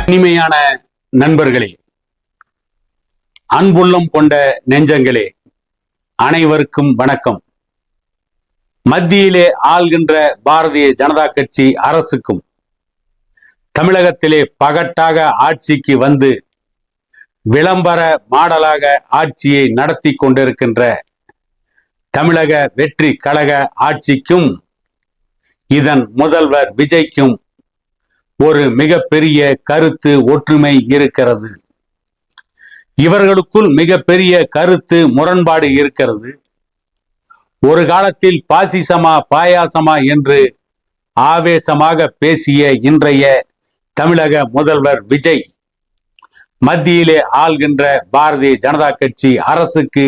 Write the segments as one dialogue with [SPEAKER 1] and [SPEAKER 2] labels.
[SPEAKER 1] இனிமையான நண்பர்களே, அன்புள்ளம் கொண்ட நெஞ்சங்களே, அனைவருக்கும் வணக்கம். மத்தியிலே ஆள்கின்ற பாரதிய ஜனதா கட்சி அரசுக்கும் தமிழகத்திலே பகட்டாக ஆட்சிக்கு வந்து விளம்பர மாடலாக ஆட்சியை நடத்தி கொண்டிருக்கின்ற தமிழக வெற்றி கழக ஆட்சிக்கும் இதன் முதல்வர் விஜய்க்கும் ஒரு மிகப்பெரிய கருத்து ஒற்றுமை இருக்கிறது. இவர்களுக்குள் மிகப்பெரிய கருத்து முரண்பாடு இருக்கிறது. ஒரு காலத்தில் பாசிசமா பாயாசமா என்று ஆவேசமாக பேசிய இன்றைய தமிழக முதல்வர் விஜய் மத்தியிலே ஆள்கின்ற பாரதிய ஜனதா கட்சி அரசுக்கு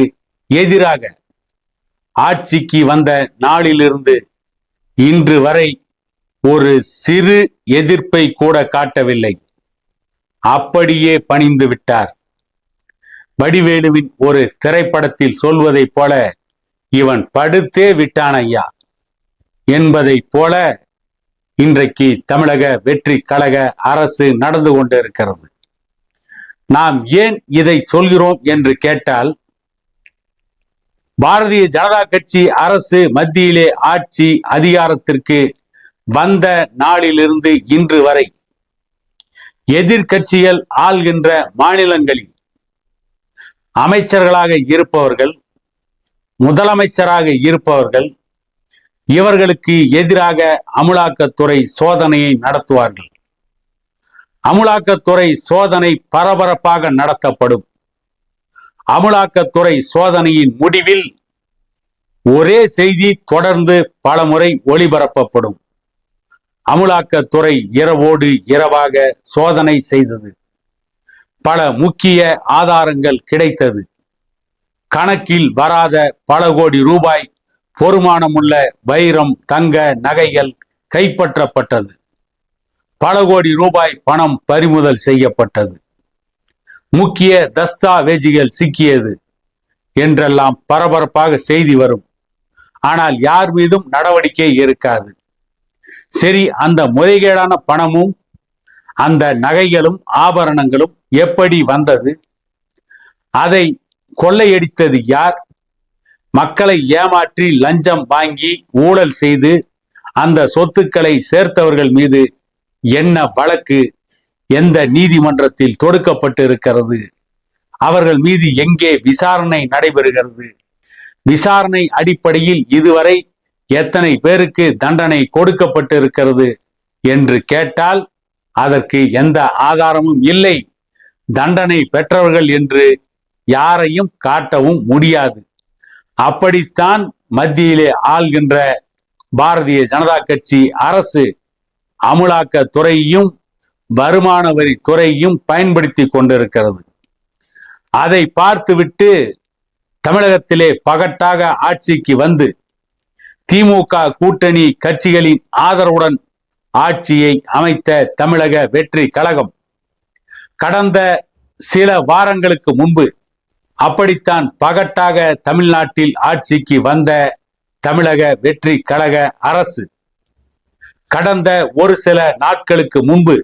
[SPEAKER 1] எதிராக ஆட்சிக்கு வந்த நாளிலிருந்து இன்று வரை ஒரு சிறு எதிர்ப்பை கூட காட்டவில்லை. அப்படியே பணிந்து விட்டார். வடிவேலுவின் ஒரு திரைப்படத்தில் சொல்வதைப் போல இவன் படுத்தே விட்டான் ஐயா என்பதைப் போல இன்றைக்கு தமிழக வெற்றி கழக அரசு நடந்து கொண்டிருக்கிறது. நாம் ஏன் இதை சொல்கிறோம் என்று கேட்டால், பாரதிய ஜனதா கட்சி அரசு மத்தியிலே ஆட்சி அதிகாரத்திற்கு வந்த நாளிலிருந்து இன்று வரை எதிர்கட்சிகள் ஆள்கின்ற மாநிலங்களில் அமைச்சர்களாக இருப்பவர்கள், முதலமைச்சராக இருப்பவர்கள், இவர்களுக்கு எதிராக அமலாக்கத்துறை சோதனையை நடத்துவார்கள். அமலாக்கத்துறை சோதனை பரபரப்பாக நடத்தப்படும். அமலாக்கத்துறை சோதனையின் முடிவில் ஒரே செய்தி தொடர்ந்து பலமுறை ஒளிபரப்பப்படும். அமலாக்கத்துறை இரவோடு இரவாக சோதனை செய்தது. பல முக்கிய ஆதாரங்கள் கிடைத்தது. கணக்கில் வராத பல கோடி ரூபாய் பொறுமானமுள்ள வைரம், தங்க நகைகள் கைப்பற்றப்பட்டது. பல கோடி ரூபாய் பணம் பறிமுதல் செய்யப்பட்டது. முக்கிய தஸ்தாவேஜுகள் சிக்கியது என்றெல்லாம் பரபரப்பாக செய்தி வரும். ஆனால் யார் மீதும் நடவடிக்கை இருக்காது. சரி, அந்த முறைகேடான பணமும் அந்த நகைகளும் ஆபரணங்களும் எப்படி வந்தது? அதை கொள்ளையடித்தது யார்? மக்களை ஏமாற்றி லஞ்சம் வாங்கி ஊழல் செய்து அந்த சொத்துக்களை சேர்த்தவர்கள் மீது என்ன வழக்கு, எந்த நீதிமன்றத்தில் தொடுக்கப்பட்டு இருக்கிறது? அவர்கள் மீது எங்கே விசாரணை நடைபெறுகிறது? விசாரணை அடிப்படையில் இதுவரை எத்தனை பேருக்கு தண்டனை கொடுக்கப்பட்டு இருக்கிறது என்று கேட்டால் அதற்கு எந்த ஆதாரமும் இல்லை. தண்டனை பெற்றவர்கள் என்று யாரையும் காட்டவும் முடியாது. அப்படித்தான் மத்தியிலே ஆள்கின்ற பாரதிய ஜனதா கட்சி அரசு அமலாக்கத்துறையையும் வருமான வரி துறையையும் பயன்படுத்தி கொண்டிருக்கிறது. அதை பார்த்துவிட்டு தமிழகத்திலே பகட்டாக ஆட்சிக்கு வந்து திமுக கூட்டணி கட்சிகளின் ஆதரவுடன் ஆட்சியை அமைத்த தமிழக வெற்றி கழகம் கடந்த சில வாரங்களுக்கு முன்பு அப்படித்தான் பகட்டாக தமிழ்நாட்டில் ஆட்சிக்கு வந்த தமிழக வெற்றி கழக அரசு கடந்த ஒரு சில நாட்களுக்கு முன்பு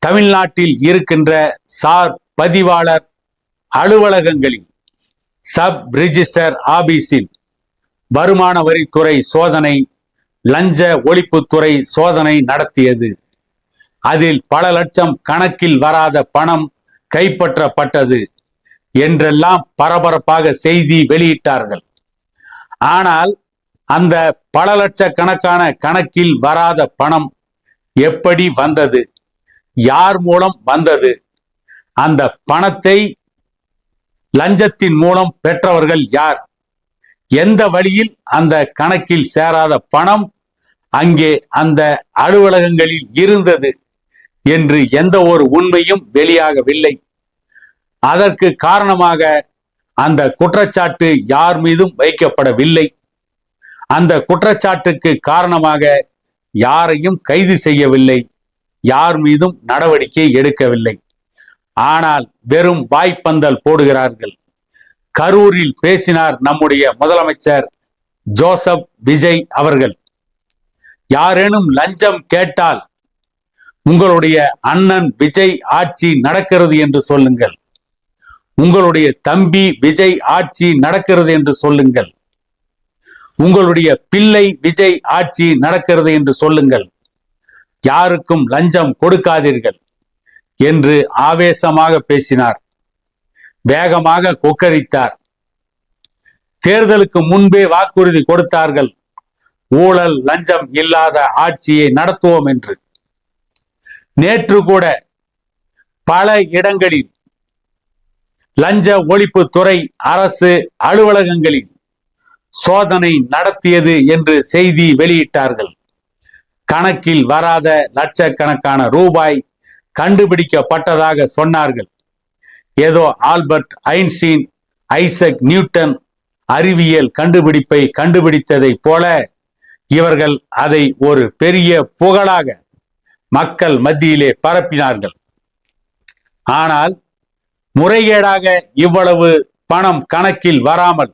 [SPEAKER 1] தமிழ்நாட்டில் இருக்கின்ற சார் பதிவாளர் அலுவலகங்களில், சப் ரிஜிஸ்டர் ஆபீஸில் வருமான வரித்துறை சோதனை, லஞ்ச ஒழிப்புத்துறை சோதனை நடத்தியது. அதில் பல லட்சம் கணக்கில் வராத பணம் கைப்பற்றப்பட்டது என்றெல்லாம் பரபரப்பாக செய்தி வெளியிட்டார்கள். ஆனால் அந்த பல லட்சக்கணக்கான கணக்கில் வராத பணம் எப்படி வந்தது? யார் மூலம் வந்தது? அந்த பணத்தை லஞ்சத்தின் மூலம் பெற்றவர்கள் யார்? எந்த வழியில் அந்த கணக்கில் சேராத பணம் அங்கே அந்த அலுவலகங்களில் இருந்தது என்று எந்த ஒரு உண்மையும் வெளியாகவில்லை. அதற்கு காரணமாக அந்த குற்றச்சாட்டு யார் மீதும் வைக்கப்படவில்லை. அந்த குற்றச்சாட்டுக்கு காரணமாக யாரையும் கைது செய்யவில்லை, யார் மீதும் நடவடிக்கை எடுக்கவில்லை. ஆனால் வெறும் வாய்ப்பந்தல் போடுகிறார்கள். கரூரில் பேசினார் நம்முடைய முதலமைச்சர் ஜோசப் விஜய் அவர்கள். யாரேனும் லஞ்சம் கேட்டால் உங்களுடைய அண்ணன் விஜய் ஆட்சி நடக்கிறது என்று சொல்லுங்கள். உங்களுடைய தம்பி விஜய் ஆட்சி நடக்கிறது என்று சொல்லுங்கள். உங்களுடைய பிள்ளை விஜய் ஆட்சி நடக்கிறது என்று சொல்லுங்கள். யாருக்கும் லஞ்சம் கொடுக்காதீர்கள் என்று ஆவேசமாக பேசினார். வேகமாக கொக்கரித்தார். தேர்தலுக்கு முன்பே வாக்குறுதி கொடுத்தார்கள், ஊழல் லஞ்சம் இல்லாத ஆட்சியை நடத்துவோம் என்று. நேற்று கூட பல இடங்களில் லஞ்ச ஒழிப்பு துறை அரசு அலுவலகங்களில் சோதனை நடத்தியது என்று செய்தி வெளியிட்டார்கள். கணக்கில் வராத லட்சக்கணக்கான ரூபாய் கண்டுபிடிக்கப்பட்டதாக சொன்னார்கள். ஏதோ ஆல்பர்ட் ஐன்ஸ்டீன், ஐசக் நியூட்டன் அறிவியல் கண்டுபிடிப்பை கண்டுபிடித்ததை போல இவர்கள் அதை ஒரு பெரிய புகழாக மக்கள் மத்தியிலே பரப்பினார்கள். ஆனால் முறைகேடாக இவ்வளவு பணம் கணக்கில் வராமல்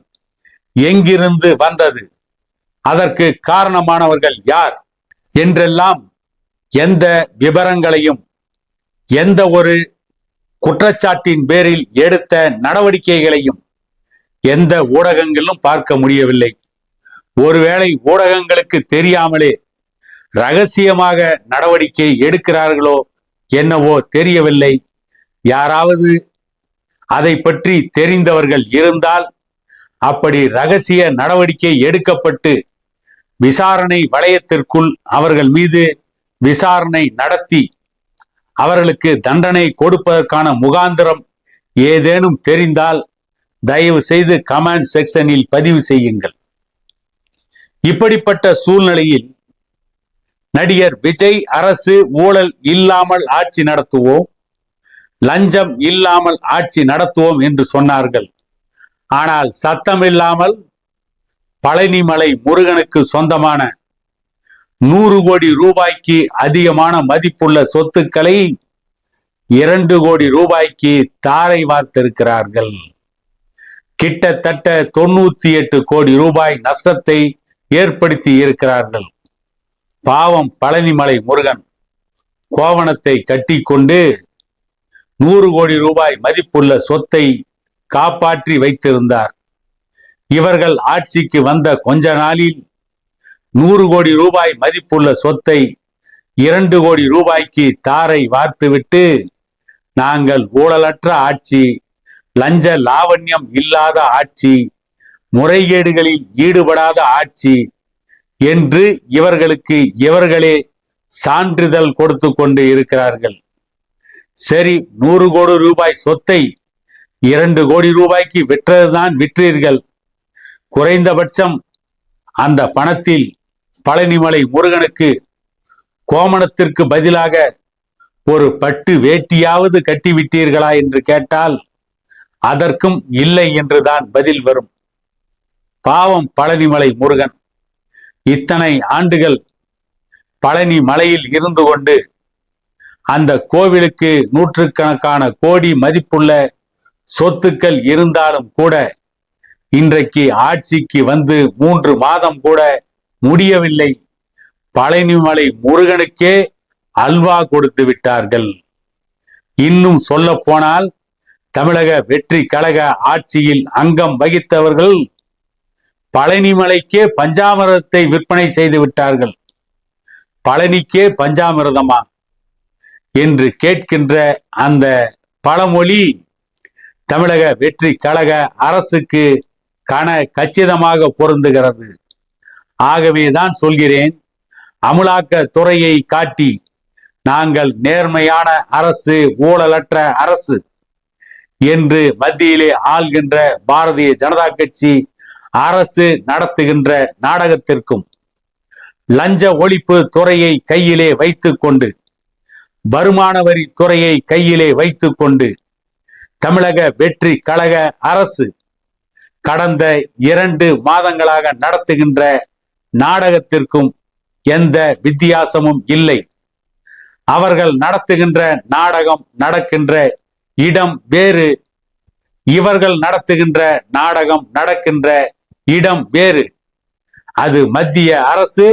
[SPEAKER 1] எங்கிருந்து வந்தது, அதற்கு காரணமானவர்கள் யார் என்றெல்லாம் எந்த விவரங்களையும் எந்த ஒரு குற்றச்சாட்டின் பேரில் எடுத்த நடவடிக்கைகளையும் எந்த ஊடகங்களிலும் பார்க்க முடியவில்லை. ஒருவேளை ஊடகங்களுக்கு தெரியாமலே ரகசியமாக நடவடிக்கை எடுக்கிறார்களோ என்னவோ தெரியவில்லை. யாராவது அதை பற்றி தெரிந்தவர்கள் இருந்தால் அப்படி ரகசிய நடவடிக்கை எடுக்கப்பட்டு விசாரணை வளையத்திற்குள் அவர்கள் மீது விசாரணை நடத்தி அவர்களுக்கு தண்டனை கொடுப்பதற்கான முகாந்திரம் ஏதேனும் தெரிந்தால் தயவு செய்து கமெண்ட் செக்ஷனில் பதிவு செய்யுங்கள். இப்படிப்பட்ட சூழ்நிலையில் நடிகர் விஜய் அரசு ஊழல் இல்லாமல் ஆட்சி நடத்துவோம், லஞ்சம் இல்லாமல் ஆட்சி நடத்துவோம் என்று சொன்னார்கள். ஆனால் சத்தமில்லாமல் பழனிமலை முருகனுக்கு சொந்தமான 100 கோடி ரூபாய்க்கு அதிகமான மதிப்புள்ள சொத்துக்களை 2 கோடி ரூபாய்க்கு தாரை வார்த்திருக்கிறார்கள். கிட்டத்தட்ட 98 கோடி ரூபாய் நஷ்டத்தை ஏற்படுத்தி இருக்கிறார்கள். பாவம் பழனிமலை முருகன் கோவணத்தை கட்டி கொண்டு 100 கோடி ரூபாய் மதிப்புள்ள சொத்தை காப்பாற்றி வைத்திருந்தார். இவர்கள் ஆட்சிக்கு வந்த கொஞ்ச நாளில் 100 கோடி ரூபாய் மதிப்புள்ள சொத்தை 2 கோடி ரூபாய்க்கு தாரை வார்த்துவிட்டு நாங்கள் ஊழலற்ற ஆட்சி, லஞ்ச லாவண்யம் இல்லாத ஆட்சி, முறைகேடுகளில் ஈடுபடாத ஆட்சி என்று இவர்களுக்கு இவர்களே சான்றிதழ் கொடுத்து கொண்டு இருக்கிறார்கள். சரி, 100 கோடி ரூபாய் சொத்தை 2 கோடி ரூபாய்க்கு விற்றதுதான் விற்றீர்கள். குறைந்தபட்சம் அந்த பணத்தில் பழனிமலை முருகனுக்கு கோமணத்திற்கு பதிலாக ஒரு பட்டு வேட்டியாவது கட்டிவிட்டீர்களா என்று கேட்டால் அதற்கும் இல்லை என்றுதான் பதில் வரும். பாவம் பழனிமலை முருகன் இத்தனை ஆண்டுகள் பழனி மலையில் இருந்து கொண்டு அந்த கோவிலுக்கு நூற்றுக்கணக்கான கோடி மதிப்புள்ள சொத்துக்கள் இருந்தாலும் கூட இன்றைக்கு ஆட்சிக்கு வந்து 3 மாதம் கூட முடியவில்லை. பழனிமலை முருகனுக்கே அல்வா கொடுத்து விட்டார்கள். இன்னும் சொல்ல போனால் தமிழக வெற்றி கழக ஆட்சியில் அங்கம் வகித்தவர்கள் பழனிமலைக்கே பஞ்சாமிரதத்தை விற்பனை செய்து விட்டார்கள். பழனிக்கே பஞ்சாமிரதமா என்று கேட்கின்ற அந்த பழமொழி தமிழக வெற்றி கழக அரசுக்கு கச்சிதமாக பொருந்துகிறது. ஆகவேதான் சொல்கிறேன், அமலாக்க துறையை காட்டி நாங்கள் நேர்மையான அரசு, ஊழலற்ற அரசு என்று மத்தியிலே ஆள்கின்ற பாரதிய ஜனதா கட்சி அரசு நடத்துகின்ற நாடகத்திற்கும், லஞ்ச ஒழிப்பு துறையை கையிலே வைத்துக் கொண்டு, வருமான வரி துறையை கையிலே வைத்துக் கொண்டு தமிழக வெற்றி கழக அரசு கடந்த 2 மாதங்களாக நடத்துகின்ற நாடகத்திற்கும் எந்த வித்தியாசமும் இல்லை. அவர்கள் நடத்துகின்ற நாடகம் நடக்கின்ற இடம் வேறு, இவர்கள் நடத்துகின்ற நாடகம் நடக்கின்ற இடம் வேறு. அது மத்திய அரசு,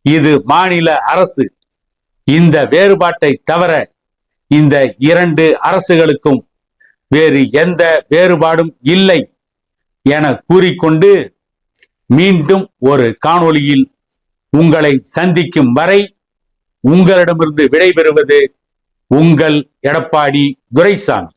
[SPEAKER 1] இது மாநில அரசு. இந்த வேறுபாட்டை தவிர இந்த இரண்டு அரசுகளுக்கும் வேறு எந்த வேறுபாடும் இல்லை என கூறிக்கொண்டு மீண்டும் ஒரு காணொளியில் உங்களை சந்திக்கும் வரை உங்களிடமிருந்து விடைபெறுவது உங்கள் எடப்பாடி துரைசாமி.